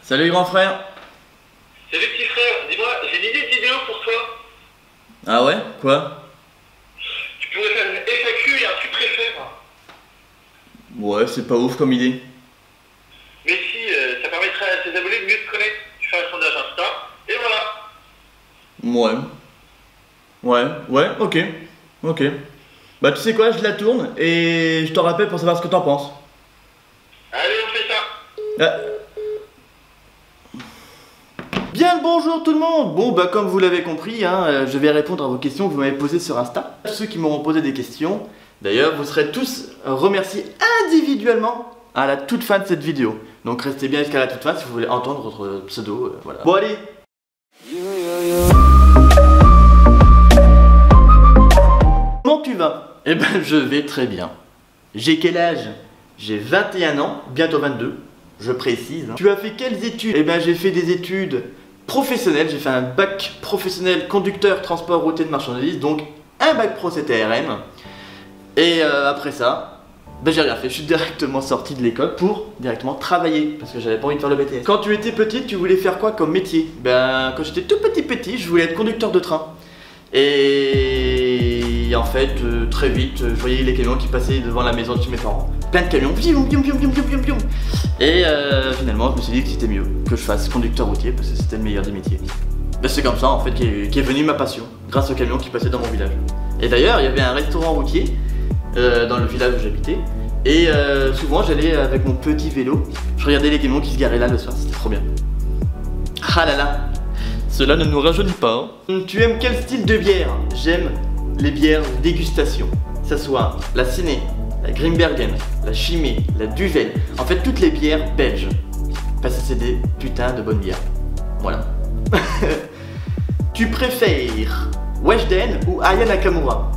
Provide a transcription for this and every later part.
Salut grand frère. Salut petit frère, dis-moi, j'ai une idée de vidéo pour toi. Ah ouais? Quoi? Tu pourrais faire une FAQ et un tu préfères. Ouais, c'est pas ouf comme idée. Mais si, ça permettrait à tes abonnés de mieux te connaître. Tu fais un sondage Insta, et voilà. Ouais, ok. Bah tu sais quoi, je la tourne et je te rappelle pour savoir ce que t'en penses. Allez, on fait ça. Bien le bonjour tout le monde. Bon bah comme vous l'avez compris, je vais répondre à vos questions que vous m'avez posées sur Insta. Tous ceux qui m'auront posé des questions, d'ailleurs vous serez tous remerciés individuellement à la toute fin de cette vidéo. Donc restez bien jusqu'à la toute fin si vous voulez entendre votre pseudo, voilà. Bon allez. Comment tu vas? Eh ben je vais très bien. J'ai quel âge? J'ai 21 ans, bientôt 22, je précise. Tu as fait quelles études? Eh ben j'ai fait des études professionnelles, j'ai fait un bac professionnel conducteur transport routier de marchandises, donc un bac pro CTRM. Et après ça, ben j'ai rien fait, je suis directement sorti de l'école pour directement travailler, parce que j'avais pas envie de faire le BTS. Quand tu étais petite, tu voulais faire quoi comme métier? Ben quand j'étais tout petit, je voulais être conducteur de train. Et en fait, très vite, je voyais les camions qui passaient devant la maison de chez mes parents. Plein de camions, et finalement, je me suis dit que c'était mieux que je fasse conducteur routier parce que c'était le meilleur des métiers. Ben, c'est comme ça en fait qu'est venue ma passion, grâce aux camions qui passaient dans mon village. Et d'ailleurs, il y avait un restaurant routier dans le village où j'habitais. Et souvent, j'allais avec mon petit vélo, je regardais les camions qui se garaient là le soir, c'était trop bien. Ah là là, cela ne nous rajeunit pas. Tu aimes quel style de bière? J'aime les bières dégustation. Que ça soit la Séné, la Grimbergen, la Chimay, la Duvel. En fait, toutes les bières belges. Parce que c'est des putains de bonnes bières. Voilà. Tu préfères Weshden ou Aya Nakamura?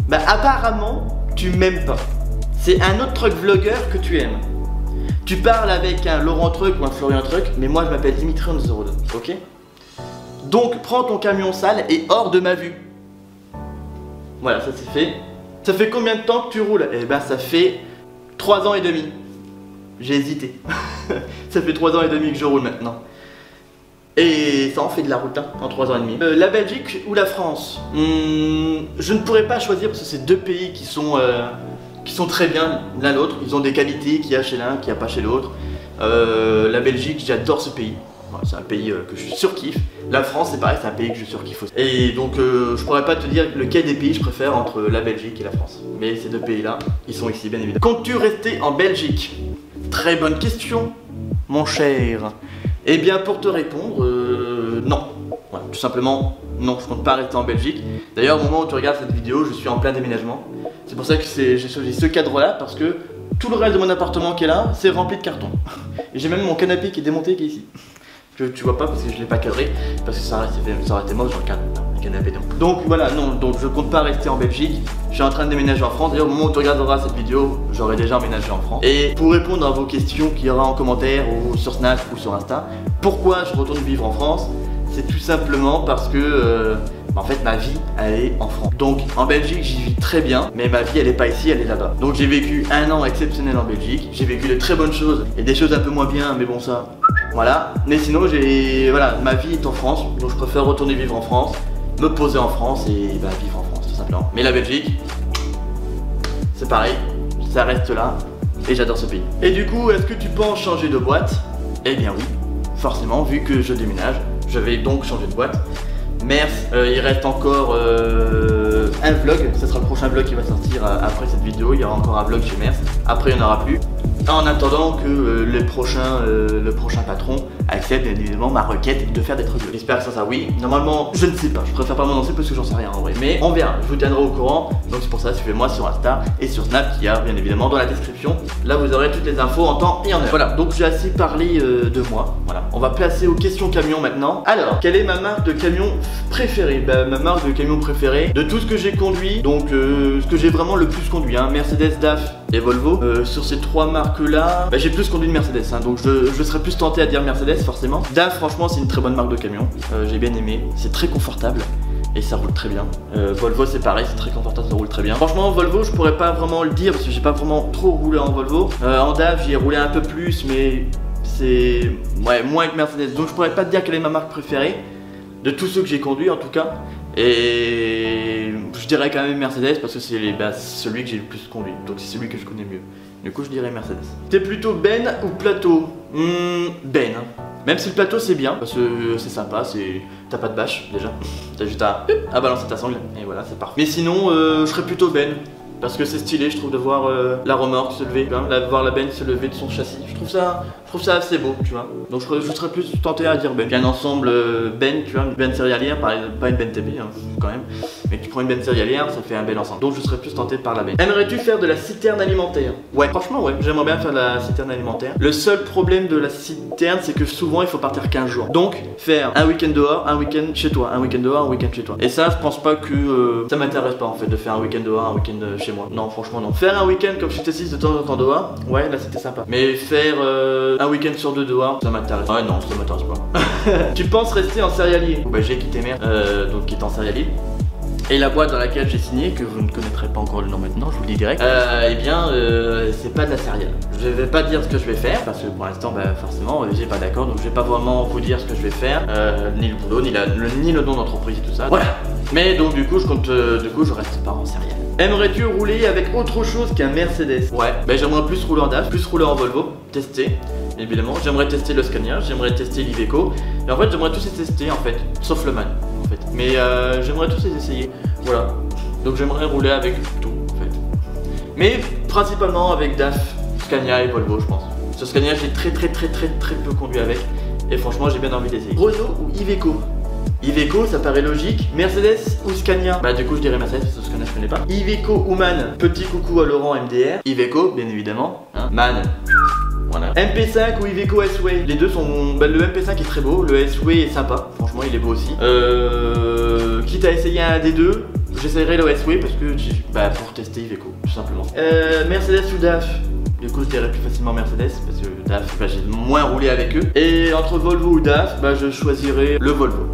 Bah apparemment, tu m'aimes pas. C'est un autre truck vlogueur que tu aimes. Tu parles avec un Laurent Truc ou un Florian Truc, mais moi je m'appelle Dimitri on the road, ok? Donc prends ton camion sale et hors de ma vue. Voilà, ça c'est fait. Ça fait combien de temps que tu roules? Eh ben ça fait 3 ans et demi. J'ai hésité. Ça fait 3 ans et demi que je roule maintenant. Et ça en fait de la route hein, en 3 ans et demi. La Belgique ou la France? Je ne pourrais pas choisir parce que c'est deux pays qui sont très bien l'un l'autre. Ils ont des qualités qu'il y a chez l'un, qu'il n'y a pas chez l'autre. La Belgique, j'adore ce pays. Voilà, c'est un pays que je surkiffe. La France, c'est pareil, c'est un pays que je surkiffe aussi. Et donc, je pourrais pas te dire lequel des pays je préfère entre la Belgique et la France. Mais ces deux pays-là, ils sont ici, bien évidemment. Comptes-tu rester en Belgique? Très bonne question, mon cher. Eh bien, pour te répondre, non. Voilà, tout simplement, non, je compte pas rester en Belgique. D'ailleurs, au moment où tu regardes cette vidéo, je suis en plein déménagement. C'est pour ça que j'ai choisi ce cadre-là, parce que tout le reste de mon appartement qui est là, c'est rempli de cartons. Et j'ai même mon canapé qui est démonté qui est ici. Que tu vois pas parce que je l'ai pas cadré, parce que ça aurait été moche dans le canapé. Donc voilà, non, donc je compte pas rester en Belgique. Je suis en train de déménager en France. D'ailleurs, au moment où tu regarderas cette vidéo, j'aurai déjà emménagé en France. Et pour répondre à vos questions qu'il y aura en commentaire ou sur Snap ou sur Insta, pourquoi je retourne vivre en France? C'est tout simplement parce que en fait ma vie elle est en France. Donc en Belgique j'y vis très bien, mais ma vie elle est pas ici, elle est là-bas. Donc j'ai vécu un an exceptionnel en Belgique, j'ai vécu de très bonnes choses et des choses un peu moins bien, mais bon ça, voilà. Mais sinon voilà, ma vie est en France, donc je préfère retourner vivre en France, me poser en France et vivre en France tout simplement. Mais la Belgique, c'est pareil, ça reste là et j'adore ce pays. Et du coup, est-ce que tu penses changer de boîte? Eh bien oui, forcément, vu que je déménage, je vais donc changer de boîte. Merci, il reste encore un vlog, ce sera le prochain vlog qui va sortir après cette vidéo. Il y aura encore un vlog chez Merce, après il n'y en aura plus. En attendant que le prochain patron accepte bien évidemment ma requête de faire des trucs. J'espère que ça oui. Normalement, je ne sais pas, je préfère pas m'annoncer parce que j'en sais rien en vrai. Mais on verra, je vous tiendrai au courant. Donc c'est pour ça, suivez-moi sur Insta et sur Snap qui y a bien évidemment dans la description. Là vous aurez toutes les infos en temps et en heure. Voilà, donc j'ai assez parlé de moi. Voilà, on va passer aux questions camions maintenant. Alors, quelle est ma marque de camion préférée? Ma marque de camion préférée de tout ce que j'ai conduit, donc ce que j'ai vraiment le plus conduit, Mercedes, DAF et Volvo. Sur ces trois marques là, j'ai plus conduit de Mercedes, donc je serais plus tenté à dire Mercedes forcément. DAF franchement c'est une très bonne marque de camion, j'ai bien aimé, c'est très confortable et ça roule très bien. Volvo c'est pareil, c'est très confortable, ça roule très bien. Franchement Volvo je pourrais pas vraiment le dire parce que j'ai pas vraiment trop roulé en Volvo. En DAF j'y ai roulé un peu plus mais c'est ouais, moins que Mercedes. Donc je pourrais pas te dire quelle est ma marque préférée de tous ceux que j'ai conduits en tout cas. Et je dirais quand même Mercedes parce que c'est celui que j'ai le plus conduit. Donc c'est celui que je connais mieux. Du coup je dirais Mercedes. T'es plutôt Ben ou plateau? Ben hein. Même si le plateau c'est bien, parce que c'est sympa, t'as pas de bâche déjà. T'as juste à balancer ta sangle et voilà c'est parfait. Mais sinon je serais plutôt Ben. Parce que c'est stylé, je trouve, de voir la remorque se lever, voir la benne se lever de son châssis. Je trouve ça assez beau, tu vois. Donc je serais plus tenté à dire Ben. Puis un ensemble Ben, tu vois, une benne céréalière, pas une benne TB, hein, quand même. Mais tu prends une benne céréalière, ça fait un bel ensemble. Donc je serais plus tenté par la benne. Aimerais-tu faire de la citerne alimentaire? Ouais, franchement, ouais, j'aimerais bien faire de la citerne alimentaire. Le seul problème de la citerne, c'est que souvent il faut partir 15 jours. Donc faire un week-end dehors, un week-end chez toi, un week-end dehors, un week-end chez toi. Et ça, je pense pas que ça m'intéresse pas en fait de faire un week-end dehors, un week-end chez moi. Non, franchement, non. Faire un week-end comme chez T6 de temps en temps dehors, ouais, là c'était sympa. Mais faire un week-end sur 2 dehors, ça m'intéresse. Ouais, non, ça m'intéresse pas. Tu penses rester en céréalier? Bah, j'ai quitté mère, donc qui est en céréalier. Et la boîte dans laquelle j'ai signé, que vous ne connaîtrez pas encore le nom maintenant, je vous le dis direct, eh bien, c'est pas de la céréale. Je vais pas dire ce que je vais faire, parce que pour l'instant, bah, forcément, j'ai pas d'accord, donc je vais pas vraiment vous dire ce que je vais faire, ni le boulot, ni le nom d'entreprise et tout ça. Voilà. Mais donc du coup, je reste pas en céréale. Aimerais-tu rouler avec autre chose qu'un Mercedes? Ouais, bah j'aimerais plus rouler en DAF, plus rouler en Volvo, tester. Évidemment, j'aimerais tester le Scania, j'aimerais tester l'Iveco. Et en fait, j'aimerais tous les tester en fait, sauf le MAN en fait. Mais j'aimerais tous les essayer. Voilà. Donc j'aimerais rouler avec tout en fait. Mais principalement avec DAF, Scania et Volvo, je pense. Ce Scania, j'ai très peu conduit avec. Et franchement, j'ai bien envie d'essayer. Renault ou Iveco? Iveco, ça paraît logique. Mercedes ou Scania? Bah du coup je dirais Mercedes parce que Scania je connais pas. Iveco ou MAN? Petit coucou à Laurent MDR. Iveco, bien évidemment. Hein. MAN. Voilà. MP5 ou Iveco S-Way? Les deux sont... Bah, le MP5 est très beau, le S-Way est sympa. Franchement il est beau aussi. Quitte à essayer un des deux, j'essayerai le S-Way parce que... Bah pour tester Iveco, tout simplement. Mercedes ou DAF? Du coup je dirais plus facilement Mercedes parce que DAF, bah, j'ai moins roulé avec eux. Et entre Volvo ou DAF, bah je choisirais le Volvo.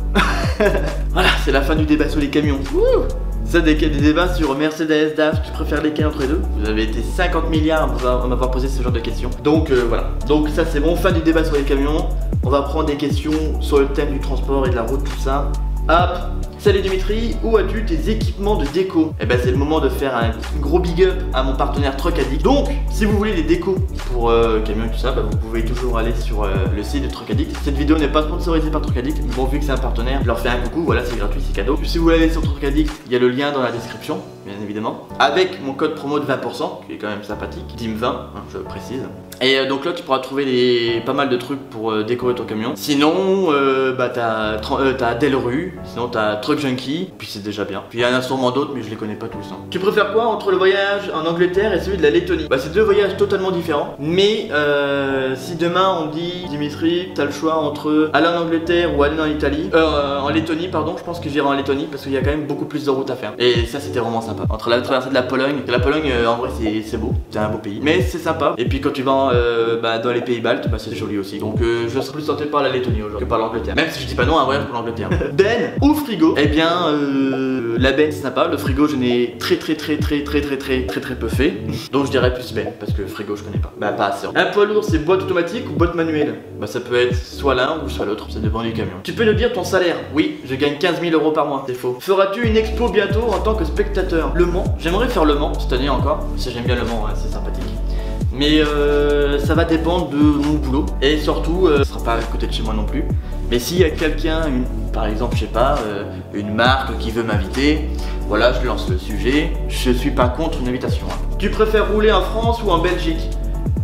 Voilà, c'est la fin du débat sur les camions. Wouh, ça, des débats sur Mercedes, DAF, tu préfères lesquels entre les deux? Vous avez été 50 milliards à m'avoir posé ce genre de questions. Donc voilà, donc ça c'est bon, fin du débat sur les camions. On va prendre des questions sur le thème du transport et de la route, tout ça. Hop. Salut Dimitri, où as-tu tes équipements de déco? Eh ben c'est le moment de faire un gros big up à mon partenaire Truck Addict. Donc si vous voulez des décos pour camions et tout ça, bah, vous pouvez toujours aller sur le site de Truck Addict. Cette vidéo n'est pas sponsorisée par Truck Addict, mais bon vu que c'est un partenaire, je leur fais un coucou, voilà c'est gratuit, c'est cadeau. Si vous voulez aller sur Truck Addict, il y a le lien dans la description, bien évidemment. Avec mon code promo de 20%, qui est quand même sympathique, DIM20, hein, je précise. Et donc là tu pourras trouver pas mal de trucs pour décorer ton camion. Sinon bah t'as Delru, sinon t'as Truck Junkie, puis c'est déjà bien. Puis il y a un sûrement d'autres mais je les connais pas tous hein. Tu préfères quoi entre le voyage en Angleterre et celui de la Lettonie? Bah c'est deux voyages totalement différents. Mais si demain on dit Dimitri, t'as le choix entre aller en Angleterre ou aller en Italie, en Lettonie pardon, je pense que j'irai en Lettonie parce qu'il y a quand même beaucoup plus de routes à faire. Et ça c'était vraiment sympa. Entre la traversée de la Pologne en vrai c'est beau, c'est un beau pays. Mais c'est sympa. Et puis quand tu vas dans les pays baltes, bah c'est joli aussi. Donc je serais plus tenté par la Lettonie aujourd'hui que par l'Angleterre. Même si je dis pas non à un voyage pour l'Angleterre. Ben ou frigo? Eh bien la benne c'est sympa, le frigo je n'ai très peu fait. Donc je dirais plus ben parce que frigo je connais pas. Bah pas assez. Un poids lourd c'est boîte automatique ou boîte manuelle? Bah ça peut être soit l'un ou soit l'autre, ça dépend du camion. Tu peux nous dire ton salaire? Oui, je gagne 15 000 € par mois. C'est faux. Feras-tu une expo bientôt en tant que spectateur? Le Mans, j'aimerais faire le Mans cette année encore. Parce que j'aime bien le Mans, hein, c'est sympathique. Mais ça va dépendre de mon boulot. Et surtout, ce sera pas à côté de chez moi non plus. Mais s'il y a quelqu'un, par exemple, je sais pas, une marque qui veut m'inviter, voilà, je lance le sujet. Je suis pas contre une invitation. Hein. Tu préfères rouler en France ou en Belgique?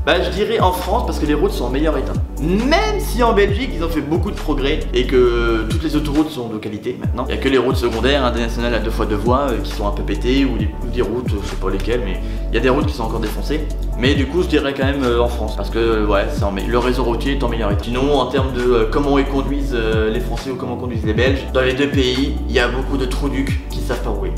Bah je dirais en France parce que les routes sont en meilleur état. Même si en Belgique ils ont fait beaucoup de progrès et que toutes les autoroutes sont de qualité maintenant. Il n'y a que les routes secondaires, hein, des nationales à 2x2 voies qui sont un peu pétées ou des routes, je sais pas lesquelles, mais il y a des routes qui sont encore défoncées. Mais du coup je dirais quand même en France parce que ouais, le réseau routier est en meilleur état. Sinon en termes de comment ils conduisent les Français ou comment conduisent les Belges, dans les deux pays il y a beaucoup de trous-ducs qui savent pas rouler.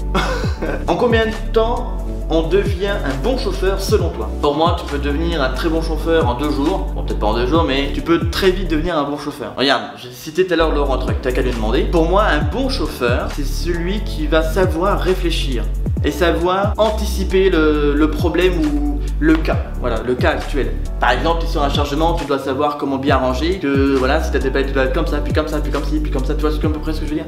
En combien de temps on devient un bon chauffeur selon toi? Pour moi, tu peux devenir un très bon chauffeur en 2 jours. Bon, peut-être pas en 2 jours, mais tu peux très vite devenir un bon chauffeur. Regarde, j'ai cité tout à l'heure Laurent Truck, t'as qu'à lui demander. Pour moi, un bon chauffeur, c'est celui qui va savoir réfléchir et savoir anticiper le problème ou le cas, voilà, le cas actuel. Par exemple, tu es sur un chargement, tu dois savoir comment bien ranger, que voilà, si tu as des palettes, tu dois être comme ça, puis comme ça, puis comme ci, puis comme ça, tu vois à peu près ce que je veux dire.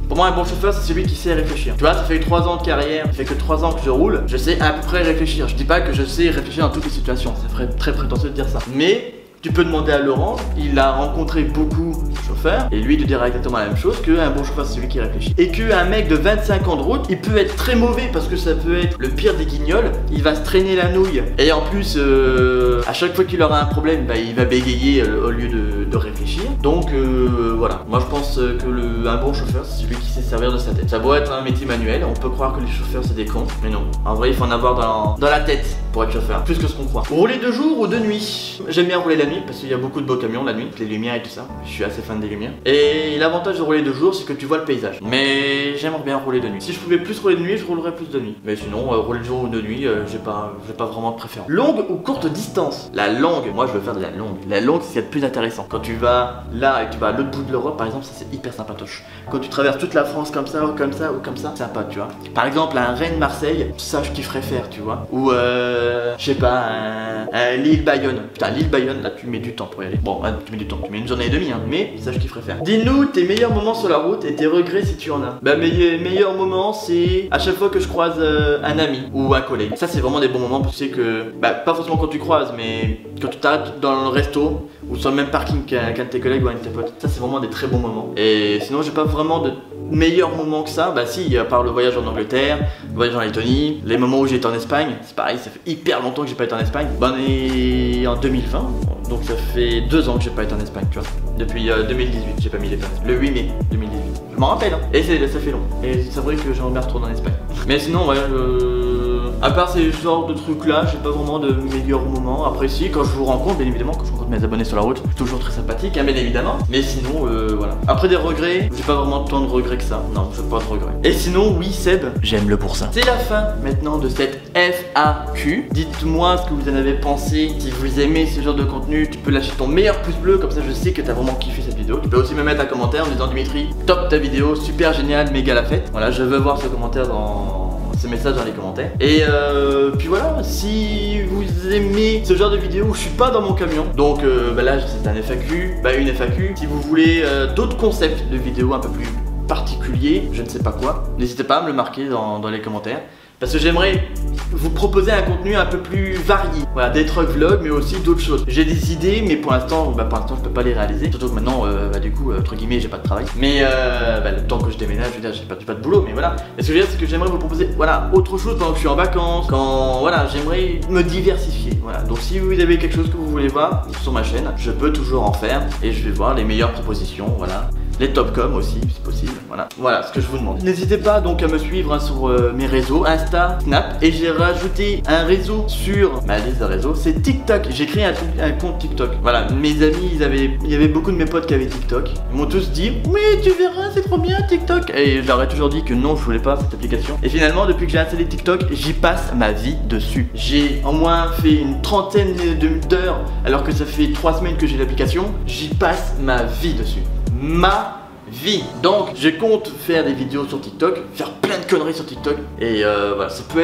Pour moi, un bon chauffeur, c'est celui qui sait réfléchir. Tu vois, ça fait 3 ans de carrière, ça fait que 3 ans que je roule, je sais à peu près réfléchir. Je dis pas que je sais réfléchir dans toutes les situations, ça ferait très prétentieux de dire ça. Mais tu peux demander à Laurent, il a rencontré beaucoup de chauffeurs et lui te dira exactement la même chose, qu'un bon chauffeur c'est celui qui réfléchit. Et qu'un mec de 25 ans de route, il peut être très mauvais parce que ça peut être le pire des guignols, il va se traîner la nouille. Et en plus, à chaque fois qu'il aura un problème, bah, il va bégayer au lieu de réfléchir. Donc voilà, moi je pense que un bon chauffeur c'est celui qui sait servir de sa tête. Ça doit être un métier manuel, on peut croire que les chauffeurs c'est des cons, mais non. En vrai il faut en avoir dans la tête pour être chauffeur, plus que ce qu'on croit. Rouler de jour ou de nuit? J'aime bien rouler la nuit parce qu'il y a beaucoup de beaux camions la nuit, les lumières et tout ça. Je suis assez fan des lumières. Et l'avantage de rouler de jour, c'est que tu vois le paysage. Mais j'aimerais bien rouler de nuit. Si je pouvais plus rouler de nuit, je roulerais plus de nuit. Mais sinon, rouler de jour ou de nuit, j'ai pas vraiment de préférence. Longue ou courte distance? La longue, moi je veux faire de la longue. La longue, c'est ce qu'il y a de plus intéressant. Quand tu vas là et que tu vas à l'autre bout de l'Europe, par exemple, ça c'est hyper sympatoche. Quand tu traverses toute la France comme ça, ou comme ça, ou comme ça, c'est sympa, tu vois. Par exemple, un Rennes-Marseille, ça je kifferais faire, tu vois. Ou je sais pas, un Lille-Bayonne. Putain, Lille-Bayonne, là tu mets du temps pour y aller. Bon, tu mets du temps, tu mets une journée et demie, hein, mais ça je kifferais faire. Dis-nous tes meilleurs moments sur la route et tes regrets si tu en as. Bah mes meilleurs moments c'est à chaque fois que je croise un ami ou un collègue. Ça c'est vraiment des bons moments parce que tu sais que, bah pas forcément quand tu croises, mais quand tu t'arrêtes dans le resto ou sur le même parking qu'un de tes collègues ou un de tes potes. Ça c'est vraiment des très bons moments. Et sinon j'ai pas vraiment de meilleurs moments que ça. Bah si, à part le voyage en Angleterre, le voyage en Lettonie, les moments où j'étais en Espagne, c'est pareil, ça fait hyper longtemps que j'ai pas été en Espagne. Bah on est en 2020, donc ça fait 2 ans que j'ai pas été en Espagne, tu vois. Depuis 2018, j'ai pas mis les places. Le 8 mai 2018. Je m'en rappelle, hein. Et ça fait long. Et c'est vrai que j'aimerais bien retourner en Espagne. Mais sinon, ouais, à part ces genres de trucs là, j'ai pas vraiment de meilleurs moments. Après si, quand je vous rencontre, bien évidemment, quand je rencontre mes abonnés sur la route, c'est toujours très sympathique, hein, bien évidemment. Mais sinon, voilà. Après des regrets, j'ai pas vraiment tant de regrets que ça. Non, j'ai pas de regrets. Et sinon, oui Seb, j'aime le pour ça. C'est la fin maintenant de cette FAQ. Dites-moi ce que vous en avez pensé. Si vous aimez ce genre de contenu, tu peux lâcher ton meilleur pouce bleu, comme ça je sais que t'as vraiment kiffé cette vidéo. Tu peux aussi me mettre un commentaire en me disant Dimitri, top ta vidéo, super génial, méga la fête. Voilà, je veux voir ce commentaire ce message dans les commentaires. Et puis voilà, si vous aimez ce genre de vidéo où je suis pas dans mon camion, donc bah là c'est un FAQ, bah une FAQ. Si vous voulez d'autres concepts de vidéos un peu plus particuliers, je ne sais pas quoi, n'hésitez pas à me le marquer dans les commentaires. Parce que j'aimerais vous proposer un contenu un peu plus varié. Voilà, des truck vlogs, mais aussi d'autres choses. J'ai des idées, mais pour l'instant, je peux pas les réaliser. Surtout que maintenant, du coup, entre guillemets, j'ai pas de travail. Mais le temps que je déménage, je veux dire, j'ai pas de boulot, mais voilà. Et ce que je veux dire, c'est que j'aimerais vous proposer, voilà, autre chose pendant que je suis en vacances. Quand, voilà, j'aimerais me diversifier. Voilà. Donc si vous avez quelque chose que vous voulez voir sur ma chaîne, je peux toujours en faire. Et je vais voir les meilleures propositions, voilà. Les Topcom aussi, c'est possible, voilà ce que je vous demande. N'hésitez pas donc à me suivre hein, sur mes réseaux, Insta, Snap, et j'ai rajouté un réseau sur ma liste de réseaux, c'est TikTok. J'ai créé un compte TikTok. Voilà, mes amis, il y avait beaucoup de mes potes qui avaient TikTok. Ils m'ont tous dit, oui tu verras, c'est trop bien TikTok. Et je leur ai toujours dit que non, je voulais pas cette application. Et finalement, depuis que j'ai installé TikTok, j'y passe ma vie dessus. J'ai au moins fait une trentaine d'heures, alors que ça fait 3 semaines que j'ai l'application. J'y passe ma vie dessus. Ma vie. Donc je compte faire des vidéos sur TikTok, faire plein de conneries sur TikTok et voilà, ça peut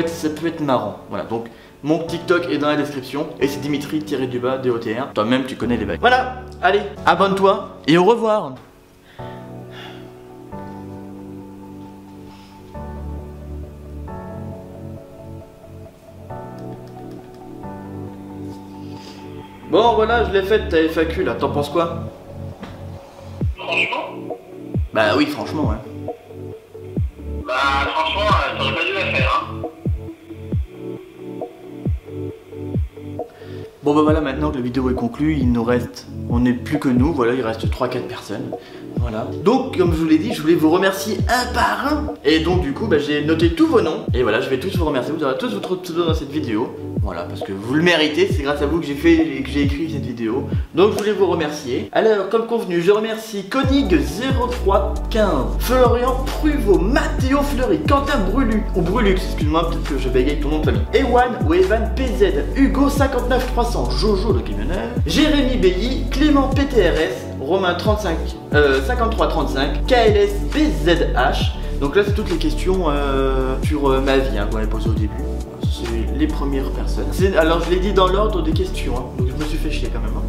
être marrant. Voilà, donc mon TikTok est dans la description et c'est Dimitri-DOTR. Toi-même tu connais les bails. Voilà, allez, abonne-toi et au revoir. Bon voilà, je l'ai faite ta FAQ là, t'en penses quoi? Franchement? Bah oui, franchement, ouais. Bah franchement, t'aurais pas dû la faire, hein. Bon bah voilà, maintenant que la vidéo est conclue, il nous reste, on n'est plus que nous, voilà, il reste 3-4 personnes. Voilà. Donc comme je vous l'ai dit, je voulais vous remercier un par un. Et donc du coup, bah, j'ai noté tous vos noms. Et voilà, je vais tous vous remercier, vous aurez tous votre pseudo dans cette vidéo. Voilà, parce que vous le méritez, c'est grâce à vous que j'ai écrit cette vidéo. Donc je voulais vous remercier. Alors, comme convenu, je remercie Konig0315, Florian Pruvot, Mathéo Fleury, Quentin Brulu, ou Brulux, excuse-moi, peut-être que je bégaye ton nom de famille. Ewan ou Evan PZ, Hugo 59300, Jojo le camionneur, Jérémy Bailly, Clément PTRS, Romain 5335, KLS BZH. Donc là c'est toutes les questions sur ma vie hein, qu'on avait posées au début. c'est les premières personnes. Alors je l'ai dit dans l'ordre des questions, hein, donc je me suis fait chier quand même. Hein.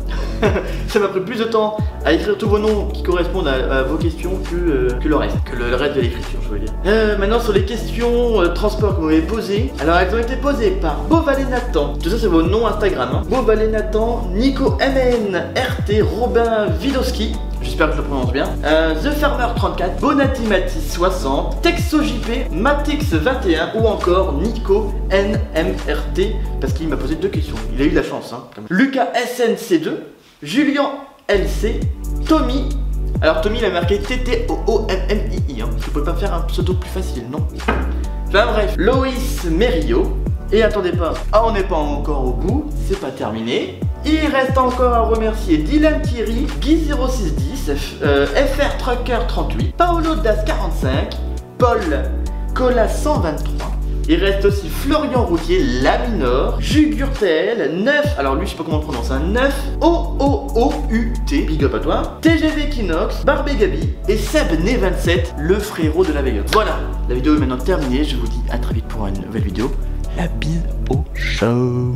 Ça m'a pris plus de temps à écrire tous vos noms qui correspondent à vos questions que le reste de l'écriture, je veux dire. Maintenant sur les questions transport que vous m'avez posées. Alors elles ont été posées par Beauvalet Nathan. Tout ça c'est vos noms Instagram. Hein. Beauvalet Nathan, Nico MN, RT, Robin Vidowski. J'espère que je le prononce bien. The Farmer 34, Bonati Matis 60, Texo JP, Matix 21 ou encore Nico NMRT parce qu'il m'a posé 2 questions. Il a eu de la chance. Hein, Lucas SNC2, Julien LC, Tommy. Alors Tommy il a marqué TTOOMMII. Hein, je peux pas faire un pseudo plus facile, non? Enfin bref, Loïs Merio. Et attendez pas, on n'est pas encore au bout, c'est pas terminé. Il reste encore à remercier Dylan Thierry, Guy0610, FR Trucker 38, Paolo Das 45, Paul Cola 123. Il reste aussi Florian Routier, Laminor, Jugurtel, 9, alors lui je sais pas comment on prononce, 9, OOOUT, big up à toi, TGV Kinox, Barbé Gabi et Sebné27, le frérot de la veilleuse. Voilà, la vidéo est maintenant terminée, je vous dis à très vite pour une nouvelle vidéo. La bise au show.